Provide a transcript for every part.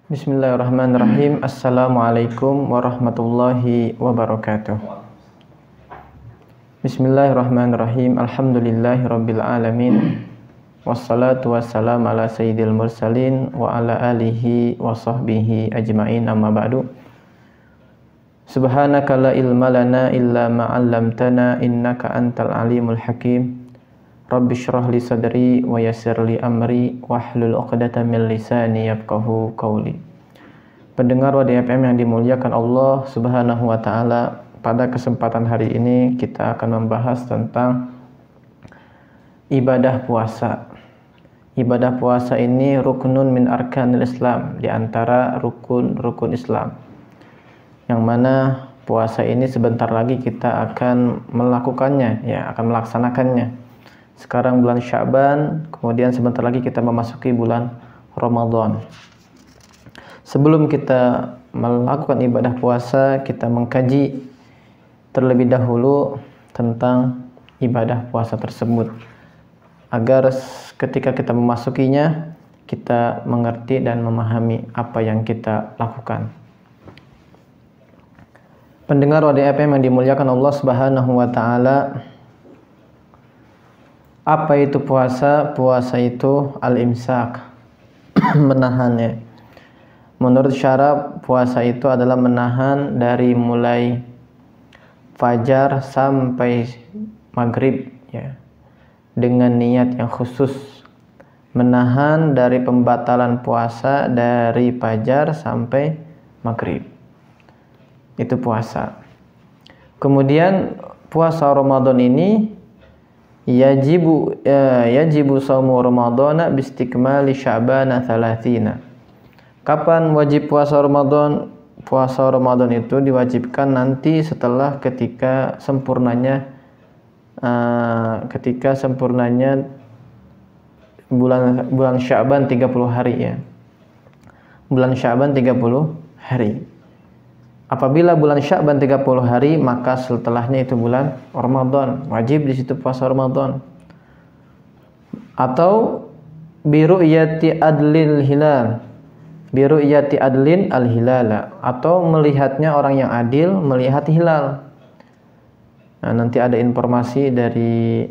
Bismillahirrahmanirrahim. Assalamualaikum warahmatullahi wabarakatuh. Bismillahirrahmanirrahim. Alhamdulillahirabbil alamin. Wassalatu wassalamu ala sayyidil mursalin wa ala alihi wa sahbihi ajmain, amma ba'du. Subhanaka la ilma lana illa ma 'allamtana innaka antal alimul hakim. Rabbi shrah li sadri wa yassir li amri wahlul 'uqdatam min lisani yafqahu qawli. Pendengar Wadi FM yang dimuliakan Allah Subhanahu wa taala, pada kesempatan hari ini kita akan membahas tentang ibadah puasa. Ibadah puasa ini ruknun min arkanil Islam, di antara rukun-rukun Islam. Yang mana puasa ini sebentar lagi kita akan melakukannya, akan melaksanakannya. Sekarang bulan Sya'ban, kemudian sebentar lagi kita memasuki bulan Ramadan. Sebelum kita melakukan ibadah puasa, kita mengkaji terlebih dahulu tentang ibadah puasa tersebut, agar ketika kita memasukinya, kita mengerti dan memahami apa yang kita lakukan. Pendengar Wadi FM yang dimuliakan Allah Subhanahu wa taala, apa itu puasa? Puasa itu al-imsak, menahannya. Menurut syara, puasa itu adalah menahan dari mulai fajar sampai maghrib, dengan niat yang khusus. Menahan dari pembatalan puasa dari fajar sampai maghrib, itu puasa. Kemudian puasa Ramadan ini yajibu shaumu ramadhana bistikmali sya'bana 30. Kapan wajib puasa Ramadan? Puasa Ramadan itu diwajibkan nanti setelah ketika sempurnanya bulan Sya'ban 30 hari, Bulan Sya'ban 30 hari. Apabila bulan Sya'ban 30 hari, maka setelahnya itu bulan Ramadan. Wajib di situ puasa Ramadan. Atau biru'yati adlil hilal. Biru'yati adlin al-hilala, atau melihatnya orang yang adil melihat hilal. Nah, nanti ada informasi dari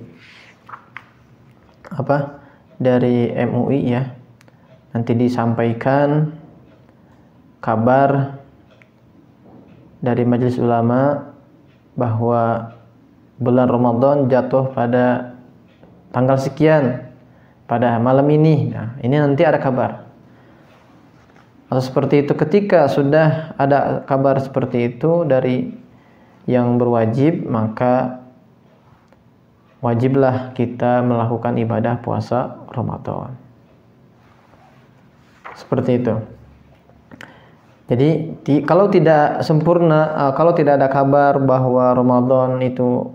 dari MUI, nanti disampaikan kabar dari Majelis Ulama bahwa bulan Ramadan jatuh pada tanggal sekian, pada malam ini. Nah, ini nanti ada kabar. Atau seperti itu, ketika sudah ada kabar seperti itu dari yang berwajib, maka wajiblah kita melakukan ibadah puasa Ramadan. Seperti itu. Jadi kalau tidak sempurna, kalau tidak ada kabar bahwa Ramadan itu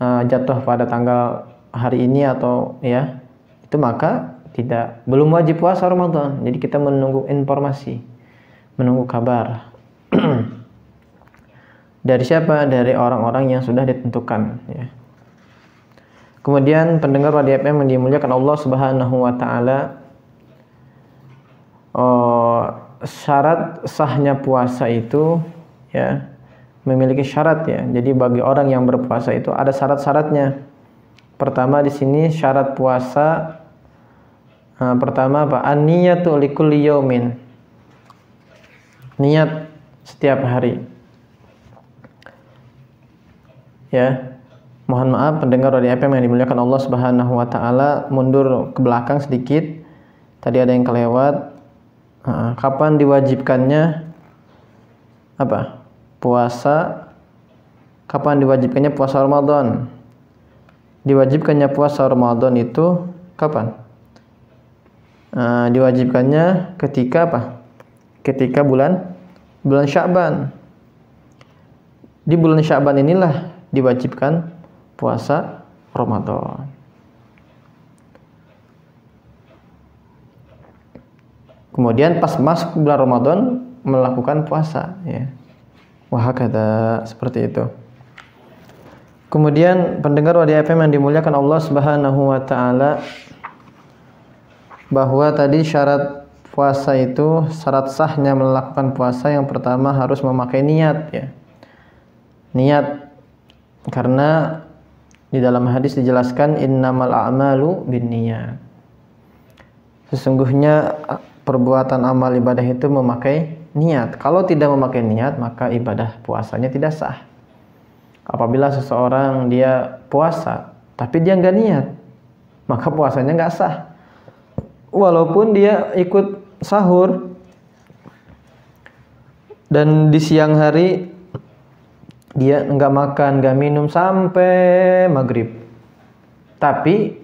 jatuh pada tanggal hari ini atau itu, maka belum wajib puasa Ramadan. Jadi kita menunggu informasi, menunggu kabar dari siapa? Dari orang-orang yang sudah ditentukan, Kemudian pendengar Wadi FM yang dimuliakan Allah Subhanahu wa taala, syarat sahnya puasa itu memiliki syarat, Jadi bagi orang yang berpuasa itu ada syarat-syaratnya. Pertama di sini syarat puasa, pertama apa? An-niyatu likulli yaumin. Niat setiap hari. Mohon maaf pendengar Wadi FM yang dimuliakan Allah Subhanahu wa taala, mundur ke belakang sedikit. Tadi ada yang kelewat. Kapan diwajibkannya puasa? Kapan diwajibkannya puasa Ramadan? Diwajibkannya puasa Ramadan itu kapan? Diwajibkannya ketika Ketika bulan Sya'ban. Di bulan Sya'ban inilah diwajibkan puasa Ramadan. Kemudian pas masuk bulan Ramadan melakukan puasa, Wahakadha, seperti itu. Kemudian pendengar Wadi FM yang dimuliakan Allah Subhanahu wa taala, bahwa tadi syarat puasa itu syarat sahnya melakukan puasa yang pertama harus memakai niat ya. Niat, karena di dalam hadis dijelaskan innamal a'malu binniyat. Sesungguhnya perbuatan amal ibadah itu memakai niat. Kalau tidak memakai niat, maka ibadah puasanya tidak sah. Apabila seseorang dia puasa tapi dia nggak niat, maka puasanya nggak sah. Walaupun dia ikut sahur dan di siang hari dia nggak makan, nggak minum sampai maghrib, tapi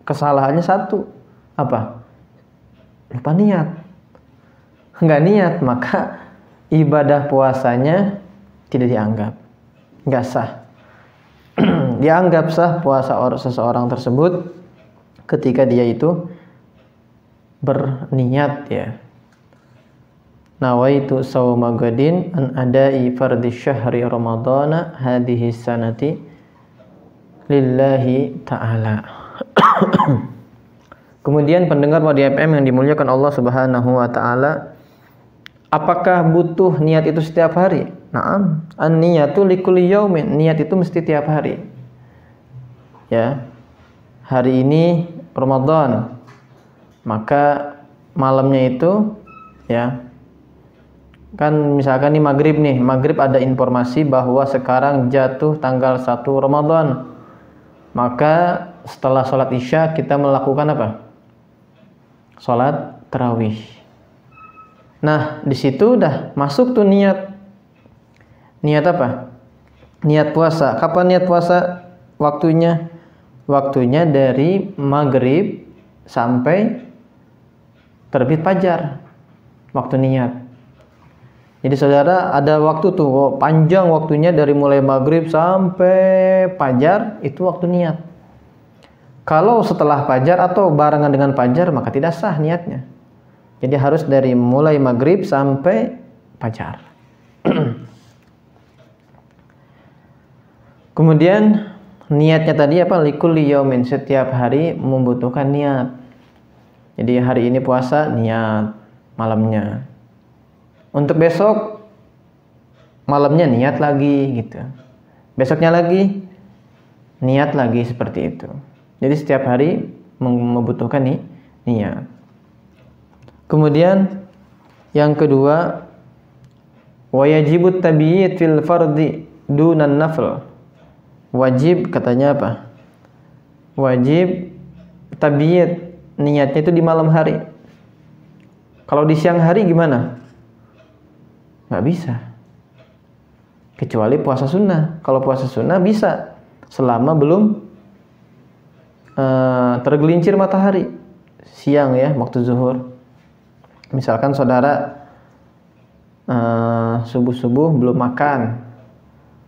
kesalahannya satu, apa? Lupa niat. Nggak niat, maka ibadah puasanya tidak dianggap, nggak sah. Dianggap sah puasa seseorang tersebut ketika dia itu berniat ya. Nawaitu shauma gadin an adai fardhi syahri ramadhana hadhihi sanati lillahi ta'ala. Kemudian pendengar Wadi FM yang dimuliakan Allah Subhanahu wa taala, apakah butuh niat itu setiap hari? Naam, an-niyatu likulli yaumin. Niat itu mesti tiap hari. Ya. Hari ini Ramadan, maka malamnya itu ya, kan misalkan nih maghrib ada informasi bahwa sekarang jatuh tanggal 1 Ramadan, maka setelah sholat isya kita melakukan apa? Sholat tarawih. Nah di situ udah masuk tuh niat apa? Niat puasa. Kapan niat puasa? Waktunya dari maghrib sampai terbit fajar, waktu niat. Jadi saudara ada waktu tuh panjang waktunya dari mulai maghrib sampai fajar, itu waktu niat. Kalau setelah fajar atau barengan dengan fajar maka tidak sah niatnya. Jadi harus dari mulai maghrib sampai fajar. Kemudian niatnya tadi apa? Likulli yaumin, setiap hari membutuhkan niat. Jadi hari ini puasa, niat malamnya. Untuk besok malamnya niat lagi gitu. Besoknya lagi niat lagi, seperti itu. Jadi setiap hari membutuhkan niat. Kemudian yang kedua, wajibut tabiyyit fil fardhi dunan nafl. Wajib katanya apa? Wajib tabiyyit, niatnya itu di malam hari. Kalau di siang hari gimana? Nggak bisa. Kecuali puasa sunnah. Kalau puasa sunnah bisa selama belum tergelincir matahari. Siang ya, waktu zuhur. Misalkan saudara subuh-subuh belum makan,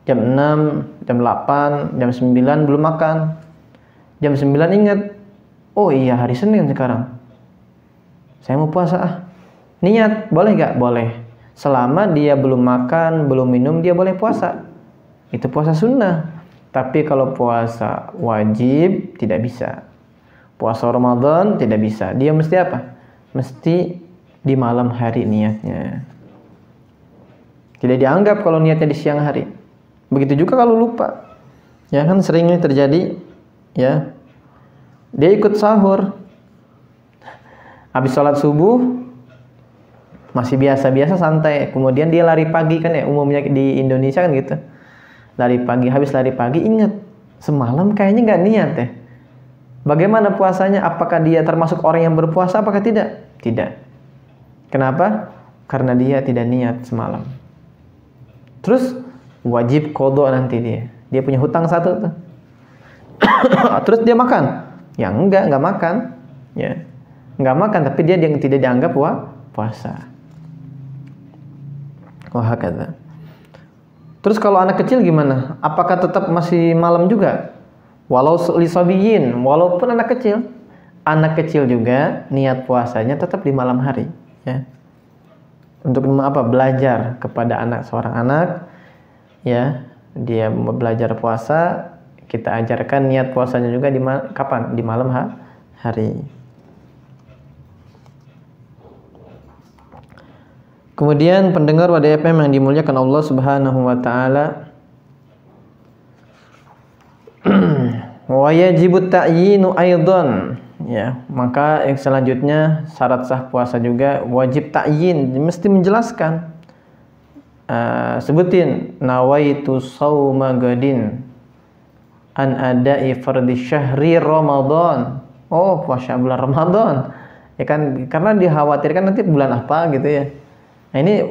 jam 6, jam 8, jam 9 belum makan. Jam 9 ingat, oh iya hari Senin sekarang, saya mau puasa Niat, boleh gak? Boleh. Selama dia belum makan, belum minum, dia boleh puasa. Itu puasa sunnah. Tapi kalau puasa wajib tidak bisa. Puasa Ramadan tidak bisa. Dia mesti apa? Mesti di malam hari niatnya. Tidak dianggap kalau niatnya di siang hari. Begitu juga kalau lupa. Ya kan sering ini terjadi, ya. Dia ikut sahur. Habis sholat subuh masih biasa-biasa santai. Kemudian dia lari pagi kan ya, umumnya di Indonesia kan gitu. Lari pagi, habis lari pagi ingat semalam kayaknya nggak niat ya. Bagaimana puasanya? Apakah dia termasuk orang yang berpuasa? Apakah tidak? Tidak. Kenapa? Karena dia tidak niat semalam. Terus wajib qadha nanti dia. Dia punya hutang satu tuh. Terus dia makan? Ya enggak makan. Ya. Enggak makan, tapi dia yang tidak dianggap puasa. Wah, kata. Terus kalau anak kecil gimana? Apakah tetap masih malam juga? Walau lisabiyin, walaupun anak kecil juga niat puasanya tetap di malam hari, ya. Untuk apa? Belajar kepada seorang anak, ya. Dia belajar puasa, kita ajarkan niat puasanya juga kapan? Di malam hari. Kemudian pendengar Wadai FM yang dimuliakan Allah Subhanahu wa taala, wa yajibu ta'yinu aidan, ya, maka yang selanjutnya syarat sah puasa juga wajib ta'yin, mesti menjelaskan. Sebutin nawaitu shauma gadin an ada'i fardhi syahri Ramadan. Oh, puasa bulan Ramadan. Ya kan, karena dikhawatirkan nanti bulan apa gitu ya. Nah, ini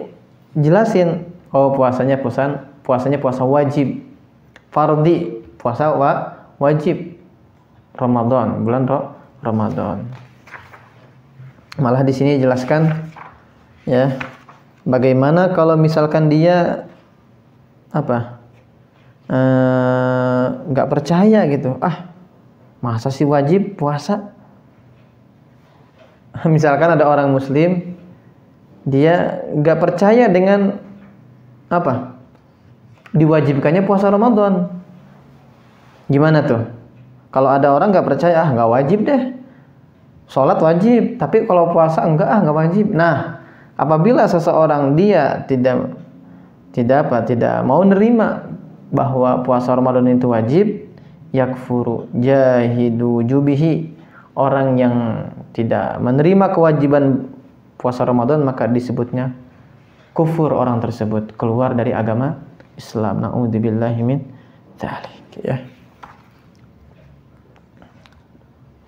jelasin, oh puasanya puasa wajib. Fardhi, puasa wajib. Ramadan, bulan Ramadan. Malah di sini jelaskan ya, bagaimana kalau misalkan dia nggak percaya gitu. Masa sih wajib puasa? Misalkan ada orang muslim, dia nggak percaya dengan diwajibkannya puasa Ramadan. Gimana tuh? Kalau ada orang nggak percaya, nggak wajib deh. Sholat wajib, tapi kalau puasa nggak wajib. Nah, apabila seseorang dia tidak mau nerima bahwa puasa Ramadan itu wajib, yakfuru jahidu jubihi, orang yang tidak menerima kewajiban puasa Ramadan maka disebutnya kufur, orang tersebut keluar dari agama Islam. Na'udzubillahi min dzalik, ya.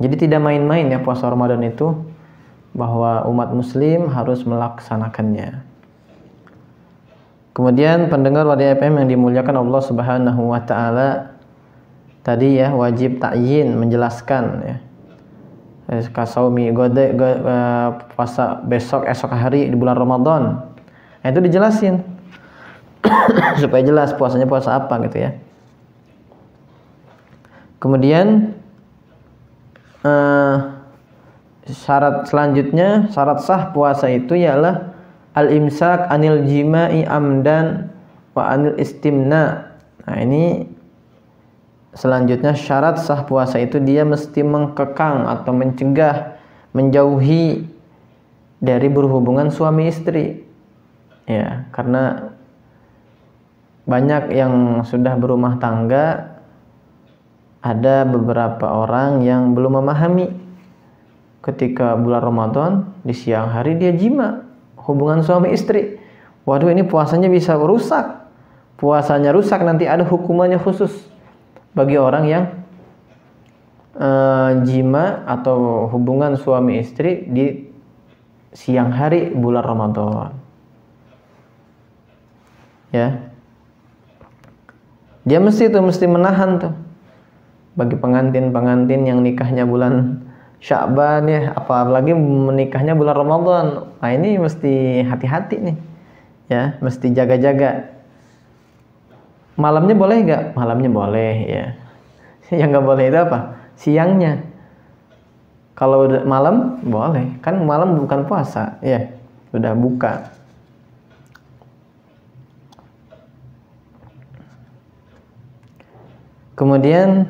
Jadi tidak main-main ya puasa Ramadan itu, bahwa umat muslim harus melaksanakannya. Kemudian pendengar Wadai FM yang dimuliakan Allah Subhanahu wa taala, tadi ya wajib ta'yin, menjelaskan ya. Kasaumi puasa esok hari di bulan Ramadan. Nah, itu dijelasin supaya jelas puasanya puasa apa gitu ya. Kemudian syarat selanjutnya, syarat sah puasa itu ialah al-imsak anil jima'i amdan wa anil istimna. Nah, ini selanjutnya syarat sah puasa itu dia mesti mengkekang atau mencegah, menjauhi dari berhubungan suami istri. Ya, karena banyak yang sudah berumah tangga, ada beberapa orang yang belum memahami ketika bulan Ramadan di siang hari dia jima, hubungan suami istri. Waduh, ini puasanya bisa rusak. Puasanya rusak, nanti ada hukumannya khusus bagi orang yang jima atau hubungan suami istri di siang hari bulan Ramadan. Ya. Dia mesti menahan tuh. Bagi pengantin yang nikahnya bulan Sya'ban ya, apalagi menikahnya bulan Ramadan. Nah, ini mesti hati-hati nih. Ya, mesti jaga-jaga. Malamnya boleh nggak? Malamnya boleh ya. Yang nggak boleh itu apa? Siangnya. Kalau malam boleh, kan malam bukan puasa ya, sudah buka. Kemudian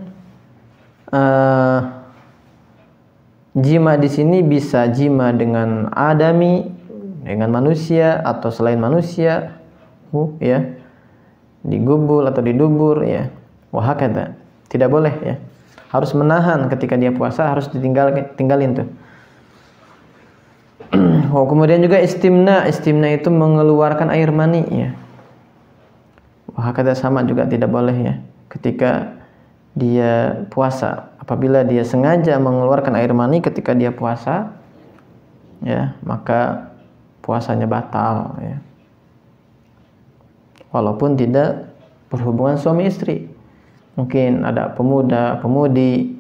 jima di sini bisa jima dengan adami, dengan manusia atau selain manusia, ya. Digubul atau didubur ya, wahakata, tidak boleh ya, harus menahan ketika dia puasa, harus tinggalin tuh. Kemudian juga istimna itu mengeluarkan air mani ya, wahakata sama juga tidak boleh ya, ketika dia puasa. Apabila dia sengaja mengeluarkan air mani ketika dia puasa ya, maka puasanya batal ya, walaupun tidak berhubungan suami istri. Mungkin ada pemuda-pemudi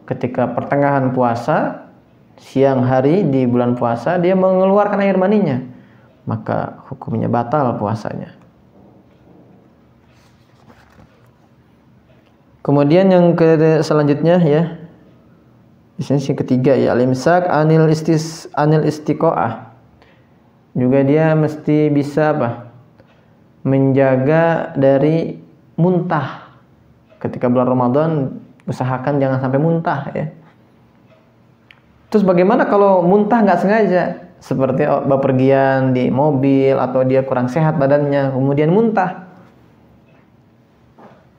ketika pertengahan puasa, siang hari di bulan puasa, dia mengeluarkan air maninya, maka hukumnya batal puasanya. Kemudian yang selanjutnya ya, di sini ketiga ya, al-imsak anil istiqoah. Juga dia mesti bisa menjaga dari muntah. Ketika bulan Ramadan usahakan jangan sampai muntah ya. Terus bagaimana kalau muntah nggak sengaja? seperti bepergian di mobil atau dia kurang sehat badannya, kemudian muntah.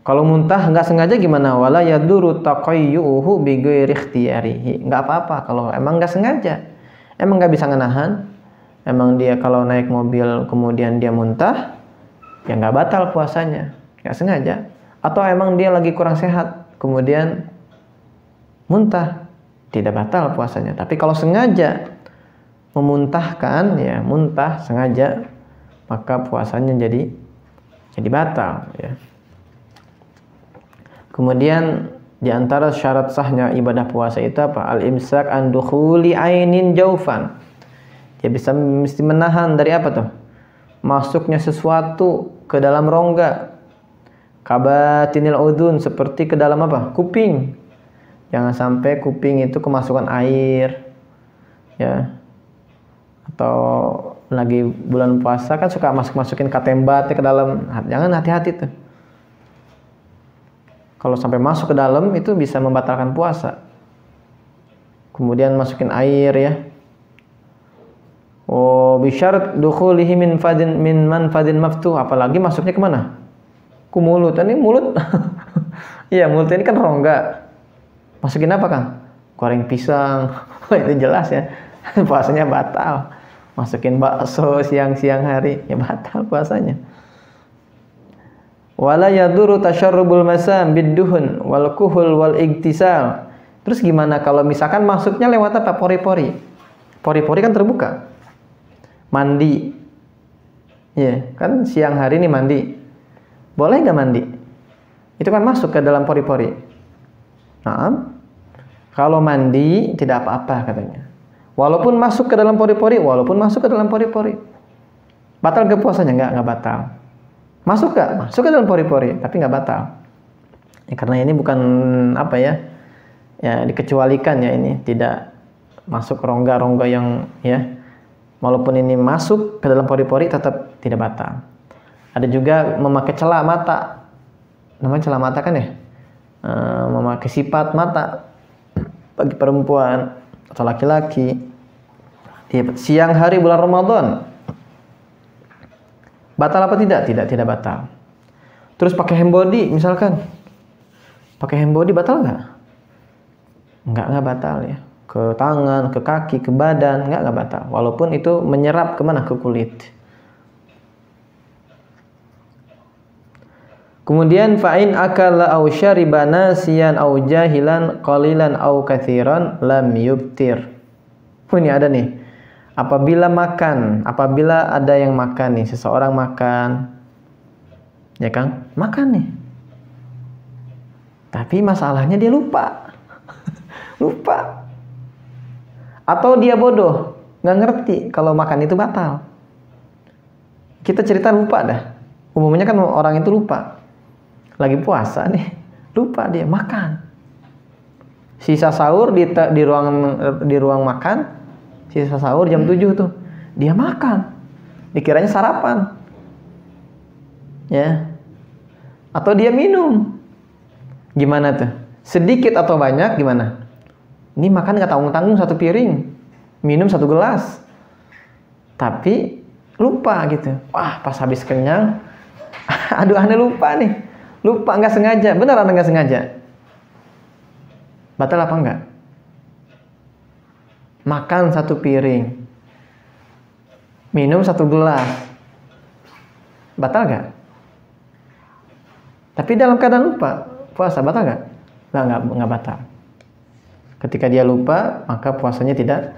Kalau muntah nggak sengaja gimana? Wala yaduru taqayyuhu bi ghairi ikhtiyarihi. Nggak apa-apa kalau emang nggak sengaja. Emang nggak bisa ngenahan. Emang dia kalau naik mobil kemudian dia muntah, ya nggak batal puasanya. Nggak sengaja. Atau emang dia lagi kurang sehat, kemudian muntah, tidak batal puasanya. Tapi kalau sengaja memuntahkan, ya muntah sengaja, maka puasanya jadi batal, ya. Kemudian di antara syarat sahnya ibadah puasa itu apa? Al-imsak an dukhuli ainin jaufan. Dia mesti menahan dari apa tuh? Masuknya sesuatu ke dalam rongga. Kabatinil udhun, seperti ke dalam apa? Kuping. Jangan sampai kuping itu kemasukan air. Ya. Atau lagi bulan puasa kan suka masukin katembatnya ke dalam. Jangan, hati-hati tuh. Kalau sampai masuk ke dalam itu bisa membatalkan puasa. Kemudian masukin air, ya. Oh, bisyarat dukhulihi min manfadin maftuh. Apalagi masuknya kemana? Ke mulut. Ini mulut. Iya, mulut ini kan rongga. Masukin apa, Kang? Goreng pisang. Itu jelas ya. Puasanya batal. Masukin bakso siang-siang hari, ya batal puasanya. Wala yaduru tasyarrubul masam bidduhun wal kuhul wal igtisal. Terus gimana kalau misalkan masuknya lewat apa? Pori-pori. Pori-pori kan terbuka. Mandi. Ya, kan siang hari ini mandi. Boleh nggak mandi? Itu kan masuk ke dalam pori-pori. Nah, kalau mandi tidak apa-apa katanya. Walaupun masuk ke dalam pori-pori, batal ke puasanya? Nggak batal. Masuk gak? Masuk ke dalam pori-pori, tapi nggak batal. Ya, karena ini bukan apa ya, ya dikecualikan ya, ini tidak masuk rongga-rongga yang ya, walaupun ini masuk ke dalam pori-pori tetap tidak batal. Ada juga memakai celak mata, namanya celak mata kan ya, memakai sipat mata bagi perempuan atau laki-laki di siang hari bulan Ramadan. Batal apa tidak? Tidak batal. Terus pakai hand body misalkan. Pakai hand body batal nggak? Nggak batal ya. Ke tangan, ke kaki, ke badan, nggak batal. Walaupun itu menyerap kemana? Ke kulit. Kemudian fa'in akala aw syariba nasiyan aw jahilan qalilan aw katsiran lam yubtir. Ini ada nih. Apabila ada yang makan nih, seseorang makan, ya Kang, makan nih. Tapi masalahnya dia lupa. Lupa. Atau dia bodoh, nggak ngerti kalau makan itu batal. Kita cerita lupa dah. Umumnya kan orang itu lupa. Lagi puasa nih, lupa dia makan. Sisa sahur di ruang makan. Sisa sahur jam 7 tuh dia makan, dikiranya sarapan, ya. Atau dia minum, gimana tuh? Sedikit atau banyak gimana? Ini makan nggak tanggung-tanggung 1 piring, minum 1 gelas, tapi lupa gitu. Wah, pas habis kenyang, aduh aneh lupa nih, lupa nggak sengaja, beneran nggak sengaja. Batal apa enggak? Makan 1 piring, minum 1 gelas, batal gak? Tapi dalam keadaan lupa, puasa batal gak? Nggak batal. Ketika dia lupa, maka puasanya tidak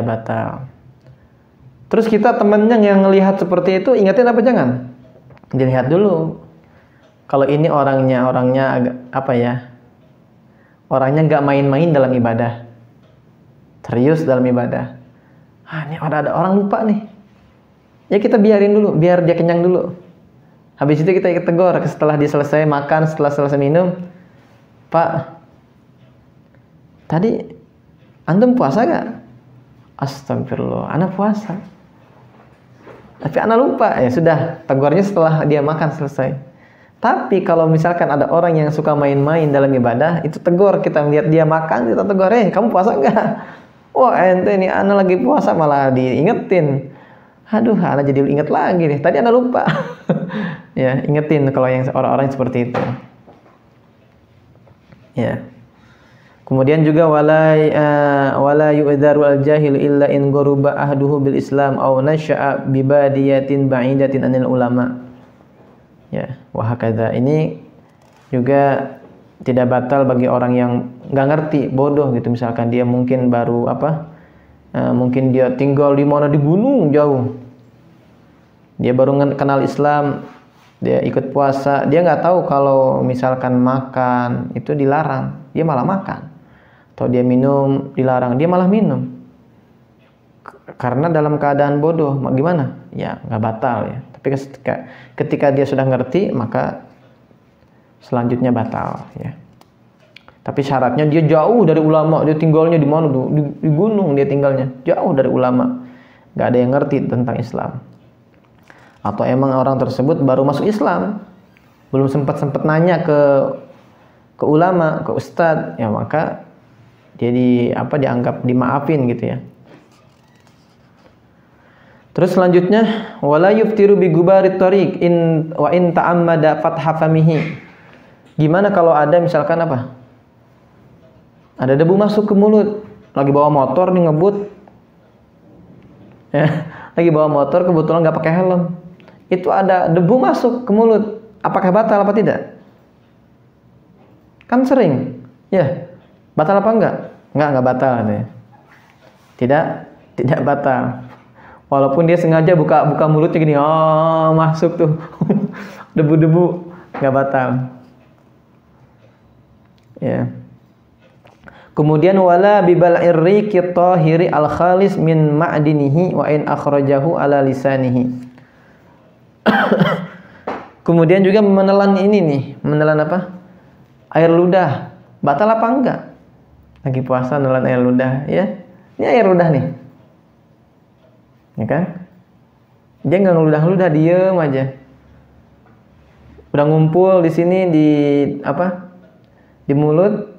batal. Terus kita temennya yang ngelihat seperti itu, ingatin apa jangan? Dilihat dulu. Kalau ini orangnya agak apa ya? Orangnya nggak main-main dalam ibadah. Serius dalam ibadah. Ini ada orang lupa nih. Ya kita biarin dulu, biar dia kenyang dulu. Habis itu kita tegur setelah dia selesai makan, setelah selesai minum. Pak, tadi antum puasa gak? Astagfirullah, ana puasa. Tapi ana lupa. Ya sudah, tegurnya setelah dia makan selesai. Tapi kalau misalkan ada orang yang suka main-main dalam ibadah, itu tegur, kita lihat dia makan, kita tegur, kamu puasa gak? Wah, ente ini ana lagi puasa malah diingetin. Aduh, ana jadi inget lagi nih. Tadi ana lupa. Ya, ingetin kalau yang orang-orang seperti itu. Ya. Kemudian juga wala yu'dharu al-jahil illa in gharuba ahduhu bil Islam aw nasha'a bi badiyatin ba'idatin anil ulama. Ya, wa hakadha. Ini juga tidak batal bagi orang yang nggak ngerti, bodoh gitu, misalkan dia mungkin baru mungkin dia tinggal di mana, di gunung jauh, dia baru kenal Islam, dia ikut puasa, dia nggak tahu kalau misalkan makan itu dilarang, dia malah makan, atau dia minum dilarang, dia malah minum karena dalam keadaan bodoh. Gimana? Ya nggak batal ya, tapi ketika dia sudah ngerti maka selanjutnya batal ya. Tapi syaratnya dia jauh dari ulama, dia tinggalnya di mana tuh? Di gunung dia tinggalnya, jauh dari ulama, nggak ada yang ngerti tentang Islam. Atau emang orang tersebut baru masuk Islam, belum sempat nanya ke ulama, ke ustadz, ya maka jadi dianggap dimaafin gitu ya. Terus selanjutnya wala yuftiru bi gubarit tariq in ta'ammada fatha famihi. Gimana kalau ada misalkan ada debu masuk ke mulut, lagi bawa motor nih ngebut, ya, lagi bawa motor kebetulan nggak pakai helm, itu ada debu masuk ke mulut, apakah batal apa tidak? Kan sering, ya, batal apa enggak? Enggak batal ya. Tidak batal. Walaupun dia sengaja buka mulutnya gini, masuk tuh debu-debu, nggak batal. Ya. Kemudian wala bibal'ir riqi tahiri al khalis min ma'dinihi wa in akhrajahu ala lisanihi. Kemudian juga menelan ini nih, menelan air ludah, batal apa enggak? Lagi puasa menelan air ludah, ya. Ini air ludah nih. Ya kan? Dia nggak ngeludah-ludah, diem aja. Udah ngumpul di sini di mulut,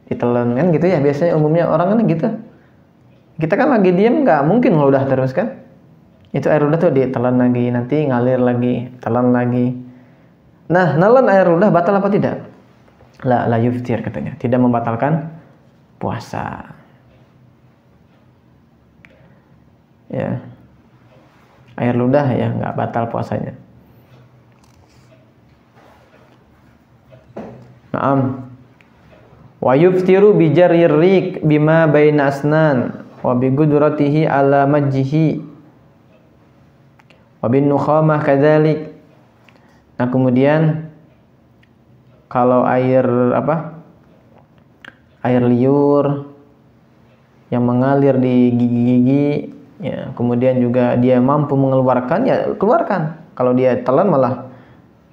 ditelan kan gitu ya, biasanya umumnya orang kan gitu. Kita kan lagi diem nggak mungkin ngeludah terus kan, itu air ludah tuh ditelan lagi, nanti ngalir lagi, telan lagi. Nah, nelan air ludah batal apa tidak? La yuftir katanya, tidak membatalkan puasa. Ya, air ludah ya nggak batal puasanya. Naam. Wa yuftiru bi jarrir riq bima baina asnan wa bi qudratihi ala majhi wa bin nukhamah kadzalik. Nah, kemudian kalau air liur yang mengalir di gigi-gigi ya, kemudian juga dia mampu mengeluarkan, ya keluarkan. Kalau dia telan malah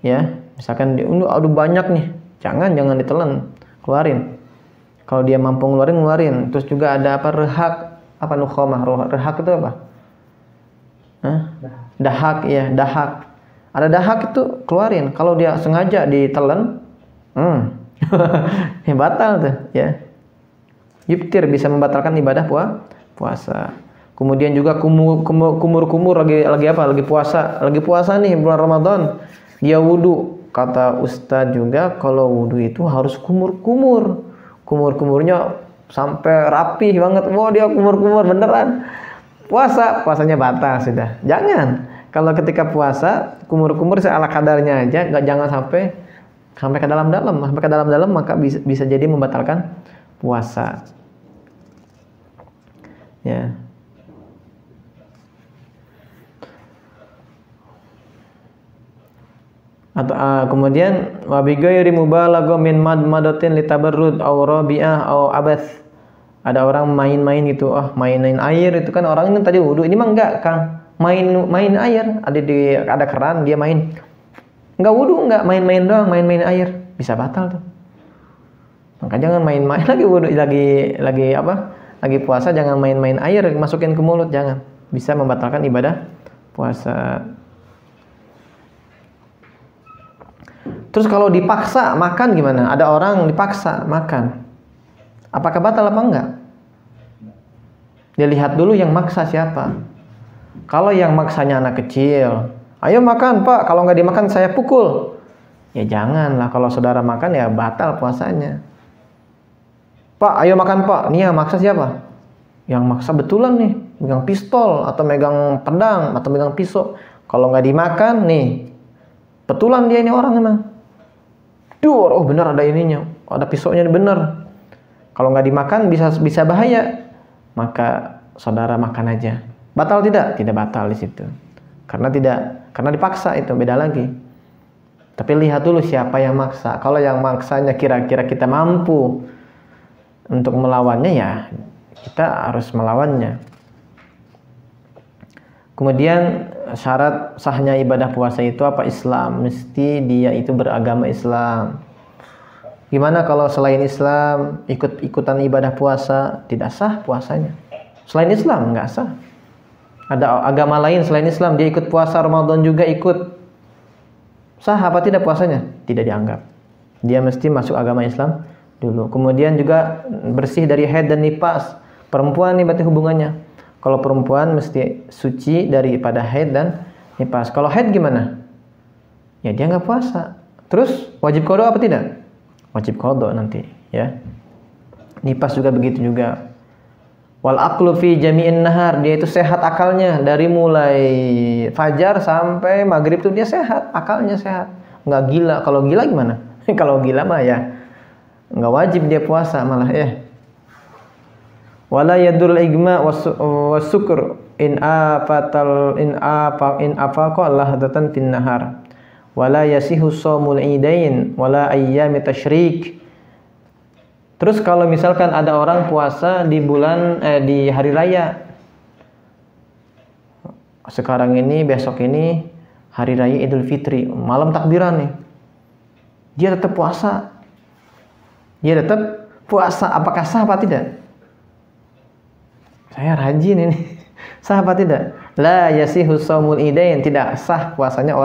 ya, misalkan dia aduh banyak nih, jangan ditelan, keluarin. Kalau dia mampu ngeluarin. Terus juga ada rehak, nukhamah. Rehak itu apa? Dahak ya, dahak. Ada dahak itu keluarin. Kalau dia sengaja ditelan, ya batal tuh ya. Yuftir, bisa membatalkan ibadah puasa. Kemudian juga kumur lagi puasa. Lagi puasa nih bulan Ramadan. Dia wudu. Kata ustadz juga kalau wudu itu harus kumur-kumurnya sampai rapih banget. Wah, dia kumur-kumur beneran. Puasanya batal sudah. Jangan. Kalau ketika puasa kumur-kumur seala kadarnya aja, jangan sampai ke dalam-dalam. Sampai ke dalam-dalam maka bisa jadi membatalkan puasa. Ya. Atau kemudian wa bi ghairi mubalagha min madmadatin litabarrud aw rabi'ah aw abath. Ada orang main-main gitu, mainin air itu kan orang ini tadi wudu, ini mah enggak, Kang. Main air, ada keran dia main. Enggak wudu, enggak, main-main doang, main air, bisa batal tuh. Maka jangan main-main lagi wudu, lagi puasa, jangan main-main air masukin ke mulut, jangan. Bisa membatalkan ibadah puasa. Terus kalau dipaksa makan gimana? Ada orang dipaksa makan. Apakah batal apa enggak? Dia lihat dulu yang maksa siapa. Kalau yang maksanya anak kecil, ayo makan Pak, kalau nggak dimakan saya pukul. Ya janganlah, kalau saudara makan ya batal puasanya. Pak, ayo makan Pak, nih yang maksa siapa? Yang maksa betulan nih, megang pistol atau megang pedang atau megang pisau. Kalau nggak dimakan nih, betulan dia ini orang emang. Duh, oh bener ada ininya, ada pisaunya bener. Kalau nggak dimakan bisa bahaya. Maka saudara makan aja. Batal tidak? Tidak batal di situ. Karena dipaksa, itu beda lagi. Tapi lihat dulu siapa yang maksa. Kalau yang maksanya kira-kira kita mampu untuk melawannya, ya kita harus melawannya. Kemudian syarat sahnya ibadah puasa itu apa? Islam. Mesti dia itu beragama Islam. Gimana kalau selain Islam ikut-ikutan ibadah puasa? Tidak sah puasanya. Selain Islam nggak sah. Ada agama lain selain Islam, dia ikut puasa Ramadan juga ikut. Sah apa tidak puasanya? Tidak dianggap. Dia mesti masuk agama Islam dulu. Kemudian juga bersih dari haid dan nifas. Perempuan nih berarti hubungannya. Kalau perempuan mesti suci daripada haid dan nifas. Kalau haid gimana? Ya dia nggak puasa. Terus wajib qada apa tidak? Wajib qada nanti, ya. Nifas juga begitu juga. Wal aqlu fi jami'in nahar, dia itu sehat akalnya dari mulai fajar sampai maghrib tuh dia sehat, akalnya sehat. Nggak gila. Kalau gila gimana? Kalau gila mah ya nggak wajib dia puasa malah ya. Wala yadul igma wasukr in afaqa lahdatan fin nahar. Wala yasihu shaumul idain wala ayyami tasyrik. Terus kalau misalkan ada orang puasa di di hari raya. Sekarang ini, besok ini hari raya Idul Fitri, malam takbiran nih. Dia tetap puasa. Apakah sah apa tidak? Saya rajin ini. Sah apa tidak? La yasihu shaumul idain, tidak sah puasanya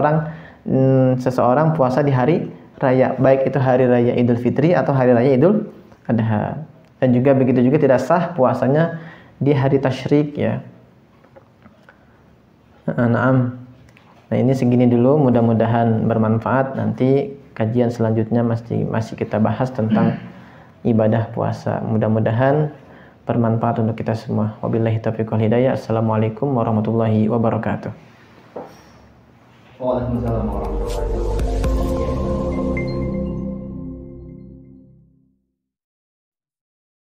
seseorang puasa di hari raya, baik itu hari raya Idul Fitri atau hari raya Idul Adha. Dan juga begitu juga tidak sah puasanya di hari tasyrik, ya. Nah ini segini dulu, mudah-mudahan bermanfaat. Nanti kajian selanjutnya masih kita bahas tentang ibadah puasa. Mudah-mudahan bermanfaat untuk kita semua. Wabillahi taufiq wal hidayah. Assalamualaikum warahmatullahi wabarakatuh. Waalaikumsalam warahmatullahi wabarakatuh.